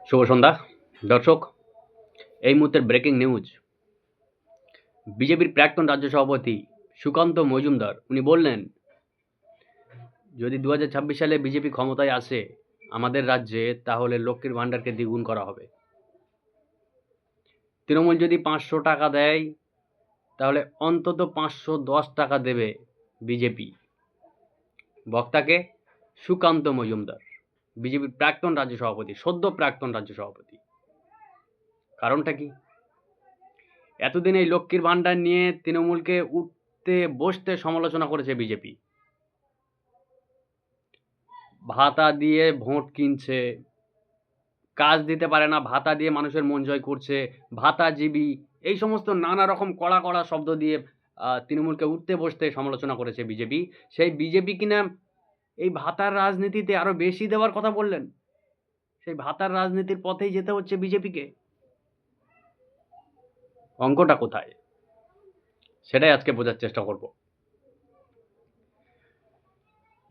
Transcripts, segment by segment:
শুভ সন্ধ্যা দর্শক। এই মুহূর্তের ব্রেকিং নিউজ। বিজেপির প্রাক্তন রাজ্য সভাপতি সুকান্ত মজুমদার উনি বললেন, যদি 2026 সালে বিজেপি ক্ষমতায় আসে আমাদের রাজ্যে, তাহলে লক্ষ্মীর ভাণ্ডারকে দ্বিগুণ করা হবে। তৃণমূল যদি 500 টাকা দেয়, তাহলে অন্তত 510 টাকা দেবে বিজেপি। বক্তাকে সুকান্ত মজুমদার, বিজেপির প্রাক্তন রাজ্য সভাপতি, সদ্য প্রাক্তন রাজ্য সভাপতি। কারণটা কি? এতদিন এই লক্ষ্মীর ভাণ্ডার নিয়ে তৃণমূলকে উঠতে বসতে সমালোচনা করেছে বিজেপি। ভাতা দিয়ে ভোট কিনছে, কাজ দিতে পারে না, ভাতা দিয়ে মানুষের মন জয় করছে, ভাতাজীবী, এই সমস্ত নানা রকম কড়া কড়া শব্দ দিয়ে তৃণমূলকে উঠতে বসতে সমালোচনা করেছে বিজেপি। সেই বিজেপি কিনা এই ভাতার রাজনীতিতে আরো বেশি দেওয়ার কথা বললেন। সেই ভাতার রাজনীতির পথেই যেতে হচ্ছে বিজেপিকে। অঙ্কটা কোথায়, সেটাই আজকে বোঝার চেষ্টা করব।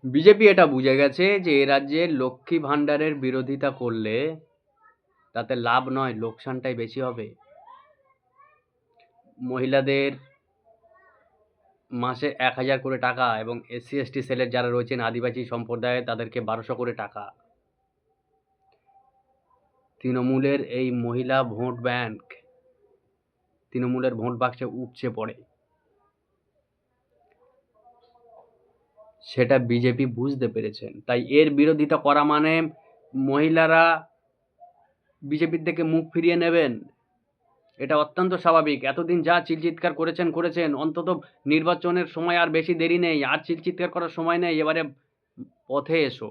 বিজেপি এটা বুঝে গেছে যে এ রাজ্যে লক্ষ্মী ভাণ্ডারের বিরোধিতা করলে তাতে লাভ নয়, লোকসানটাই বেশি হবে। মহিলাদের মাসে 1000 করে টাকা এবং এসসি এসটি সেলের যারা রয়েছেন আদিবাসী সম্প্রদায়ে তাদেরকে 1200 করে টাকা। তৃণমূলের এই মহিলা ভোট ব্যাংক তৃণমূলের ভোট বাক্সে উপচে পড়ে, সেটা বিজেপি বুঝতে পেরেছেন। তাই এর বিরোধিতা করা মানে মহিলারা বিজেপির থেকে মুখ ফিরিয়ে নেবেন, এটা অত্যন্ত স্বাভাবিক। এতদিন যা চিৎকার করেছেন, অন্তত নির্বাচনের সময় আর বেশি দেরি নেই, আর চিৎকার করার সময় নেই, এবারে পথে এসো।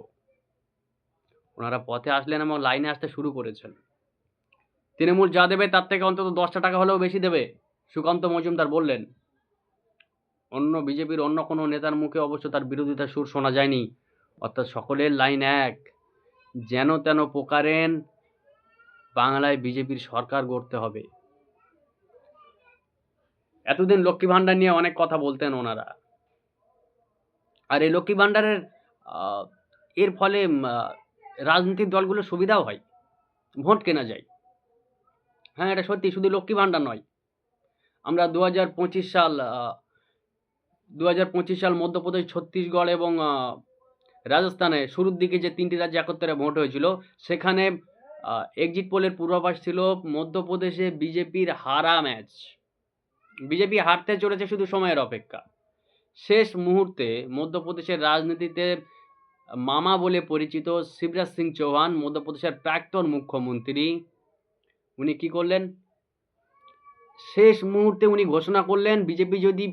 ওনারা পথে আসলেন এবং লাইনে আসতে শুরু করেছেন। তৃণমূল যা দেবে তার থেকে অন্তত 10টা টাকা হলেও বেশি দেবে, সুকান্ত মজুমদার বললেন। বিজেপির অন্য কোনো নেতার মুখে অবশ্য তার বিরোধিতার সুর শোনা যায়নি। অর্থাৎ সকলের লাইন এক, যেন তেন প্রকারেণ বাংলায় বিজেপির সরকার গড়তে হবে। এতদিন লক্ষ্মী ভাণ্ডার নিয়ে অনেক কথা বলতেন ওনারা, আর এই লক্ষ্মী ভাণ্ডারের এর ফলে রাজনৈতিক দলগুলোর সুবিধাও হয়, ভোট কেনা যায়। হ্যাঁ, এটা সত্যি। শুধু লক্ষ্মী ভাণ্ডার নয়, আমরা 2025 সাল মধ্যপ্রদেশ, ছত্তিশগড় এবং রাজস্থানে শুরুর দিকে যে 3টি রাজ্যে একত্রে ভোট হয়েছিল, সেখানে এক্সিট পোলের পূর্বাভাস ছিল মধ্যপ্রদেশে বিজেপির হারা ম্যাচ। বিজেপি হারতে চলেছে, শুধু সময়ের অপেক্ষা। শেষ মুহূর্তে মধ্যপ্রদেশের রাজনীতিতে মামা বলে পরিচিত শিবরাজ সিং চৌহান, মধ্যপ্রদেশের প্রাক্তন মুখ্যমন্ত্রী, উনি কি করলেন? শেষ মুহূর্তে উনি ঘোষণা করলেন, বিজেপি যদি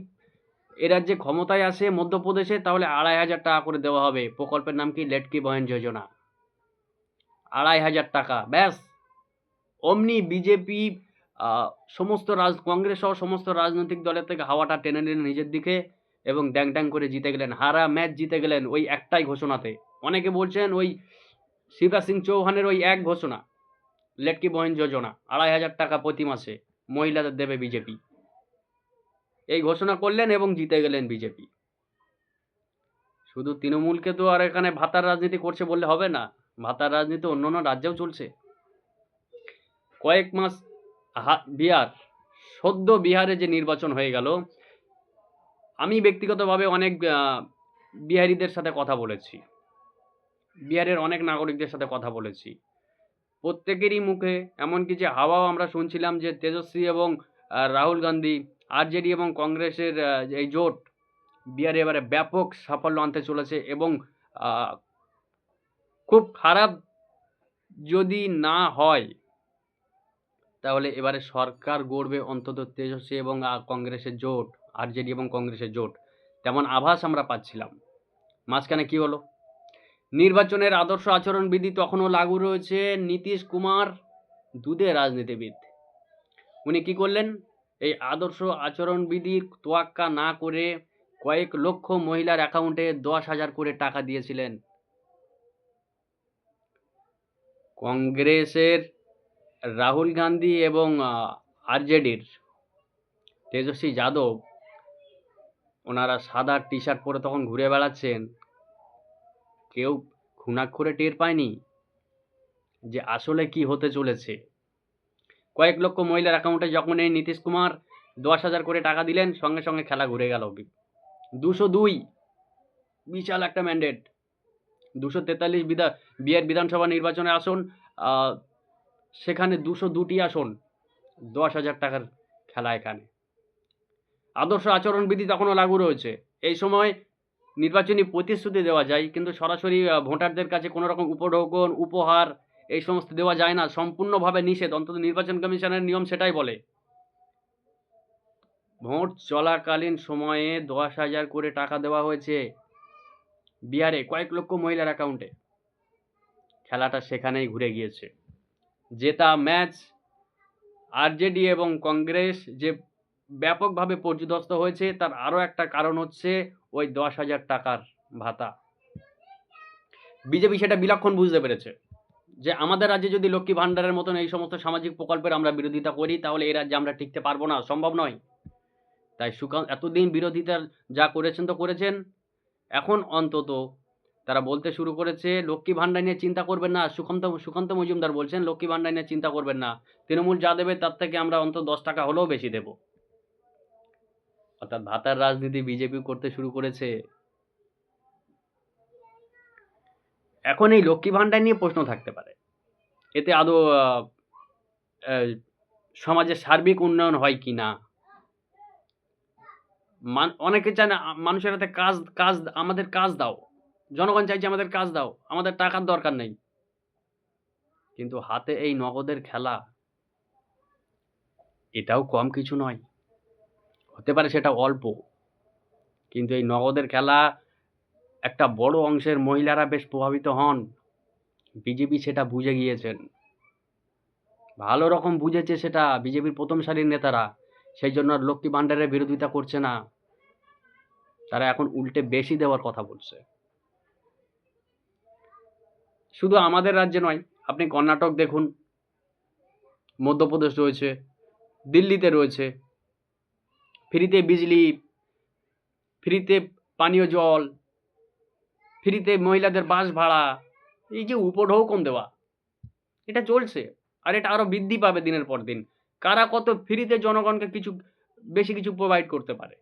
এ রাজ্যে ক্ষমতায় আসে মধ্যপ্রদেশে, তাহলে 2500 টাকা করে দেওয়া হবে। প্রকল্পের নাম কি? লেটকি বহন যোজনা। 2500 টাকা, ব্যাস। অমনি বিজেপি সমস্ত কংগ্রেস সহ সমস্ত রাজনৈতিক দলের থেকে হাওয়াটা টেনে নিলেন নিজের দিকে এবং ড্যাং ড্যাং করে জিতে গেলেন, হারা ম্যাচ জিতে গেলেন ওই একটাই ঘোষণাতে। অনেকে বলছেন ওই শিবরাজ সিং চৌহানের ওই এক ঘোষণা, লেটকি বহন যোজনা, 2500 টাকা প্রতি মাসে মহিলাদের দেবে বিজেপি, এই ঘোষণা করলেন এবং জিতে গেলেন বিজেপি। শুধু তৃণমূলকে তো আর এখানে ভাতার রাজনীতি করছে বললে হবে না, ভাতার রাজনীতি অন্যান্য রাজ্যেও চলছে। কয়েক মাস বিহার, সদ্য বিহারে যে নির্বাচন হয়ে গেল, আমি ব্যক্তিগতভাবে অনেক বিহারিদের সাথে কথা বলেছি, বিহারের অনেক নাগরিকদের সাথে কথা বলেছি। প্রত্যেকেরই মুখে এমনকি যে হাওয়াও আমরা শুনছিলাম যে তেজস্বী এবং রাহুল গান্ধী, আরজেডি এবং কংগ্রেসের এই জোট বিহারে এবারে ব্যাপক সাফল্য আনতে চলেছে এবং খুব খারাপ যদি না হয়, তাহলে এবারে সরকার গড়বে অন্তত তেজস্বী এবং কংগ্রেসের জোট, আরজেডি এবং কংগ্রেসের জোট, তেমন আভাস আমরা পাচ্ছিলাম। মাঝখানে কি হলো? নির্বাচনের আদর্শ আচরণবিধি তখনও লাগু রয়েছে। নীতিশ কুমার দুধে রাজনীতিবিদ, উনি কি করলেন? এই আদর্শ আচরণবিধির তোয়াক্কা না করে কয়েক লক্ষ মহিলার অ্যাকাউন্টে 10,000 করে টাকা দিয়েছিলেন। কংগ্রেসের রাহুল গান্ধী এবং আরজেডির তেজস্বী যাদব, ওনারা সাদা টি শার্ট পরে তখন ঘুরে বেড়াচ্ছেন, কেউ খুনাক্ষরে টের পায়নি। যে আসলে কি হতে চলেছে। কয়েক লক্ষ মহিলার অ্যাকাউন্টে যখন এই নীতিশ কুমার 10,000 করে টাকা দিলেন, সঙ্গে সঙ্গে খেলা ঘুরে গেল। 202 বিশাল একটা ম্যান্ডেট। 243 বিহার বিধানসভা নির্বাচনে আসন, সেখানে 202টি আসন, 10,000 টাকার খেলা এখানে। আদর্শ আচরণবিধি তখনও লাগু রয়েছে। এই সময় নির্বাচনী প্রতিশ্রুতি দেওয়া যায়, কিন্তু সরাসরি ভোটারদের কাছে কোনো রকম উপঢৌকন, উপহার এই সমস্ত দেওয়া যায় না। সম্পূর্ণভাবে নিষেধ। অন্তত নির্বাচন কমিশনের নিয়ম সেটাই বলে। ভোট চলাকালীন সময়ে 10,000 করে টাকা দেওয়া হয়েছে বিহারে কয়েক লক্ষ মহিলার অ্যাকাউন্টে। খেলাটা সেখানেই ঘুরে গিয়েছে। জেতা ম্যাচ আরজেডি এবং কংগ্রেস যে ব্যাপকভাবে পর্যুদস্ত হয়েছে, তার আরও একটা কারণ হচ্ছে ওই 10,000 টাকার ভাতা। বিজেপি সেটা বিলক্ষণ বুঝতে পেরেছে যে আমাদের রাজ্যে যদি লক্ষ্মী ভাণ্ডারের মতন এই সমস্ত সামাজিক প্রকল্পের আমরা বিরোধিতা করি, তাহলে এই রাজ্যে আমরা টিকতে পারবো না, সম্ভব নয়। তাই এতদিন বিরোধিতা যা করেছেন তো করেছেন, এখন অন্তত তারা বলতে শুরু করেছে লক্ষ্মী ভাণ্ডার নিয়ে চিন্তা করবেন না। সুকান্ত মজুমদার বলছেন লক্ষ্মী ভাণ্ডার নিয়ে চিন্তা করবেন না, তৃণমূল যা দেবে তার থেকে আমরা অন্তত 10 টাকা হলেও বেশি দেব। অর্থাৎ ভাতার রাজনীতি বিজেপি করতে শুরু করেছে। এখন এই লক্ষ্মী ভাণ্ডার নিয়ে প্রশ্ন থাকতে পারে, এতে আদৌ সমাজের সার্বিক উন্নয়ন হয় কি না। অনেকে চায় না মানুষের হাতে কাজ আমাদের কাজ দাও। জনগণ চাইছে আমাদের কাজ দাও, আমাদের টাকার দরকার নেই। কিন্তু হাতে এই নগদের খেলা, এটাও কম কিছু নয়। হতে পারে সেটা অল্প, কিন্তু এই নগদের খেলা একটা বড় অংশের মহিলারা বেশ প্রভাবিত হন। বিজেপি সেটা বুঝে গিয়েছেন, ভালো রকম বুঝেছে সেটা বিজেপির প্রথম সারির নেতারা। সেই জন্য আর লক্ষ্মী ভাণ্ডারের বিরোধিতা করছে না, তারা এখন উল্টে বেশি দেওয়ার কথা বলছে। শুধু আমাদের রাজ্যে নয়, আপনি কর্ণাটক দেখুন, মধ্যপ্রদেশ রয়েছে, দিল্লিতে রয়েছে। ফ্রিতে বিজলি, ফ্রিতে পানীয় জল, ফ্রিতে মহিলাদের বাস ভাড়া, এই যে উপঢৌকন দেওয়া, এটা চলছে। আর এটা আরো বৃদ্ধি পাবে দিনের পর দিন। কারা কত ফ্রিতে জনগণকে বেশি কিছু প্রোভাইড করতে পারে,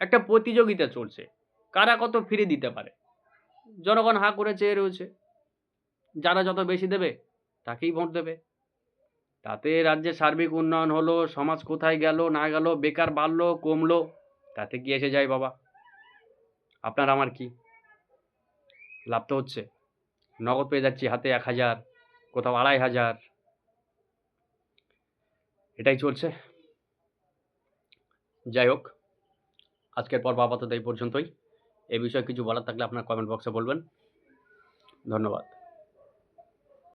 একটা প্রতিযোগিতা চলছে, কারা কত ফ্রি দিতে পারে। জনগণ হাঁ করে চেয়ে রয়েছে, যারা যত বেশি দেবে তাকেই ভোট দেবে। তাতে রাজ্যের সার্বিক উন্নয়ন হলো, সমাজ কোথায় গেল না গেল, বেকার বাড়লো কমলো, তাতে কি এসে যায় বাবা? আপনার আমার কি লাভ? তো হচ্ছে নগদ পেয়ে যাচ্ছি হাতে 1,000, কোথাও 2,500, এটাই চলছে। যাই হোক, আজকের পর্ব আপাতত এই পর্যন্তই। এ বিষয়ে কিছু বলার থাকলে আপনার কমেন্ট বক্সে বলবেন। ধন্যবাদ।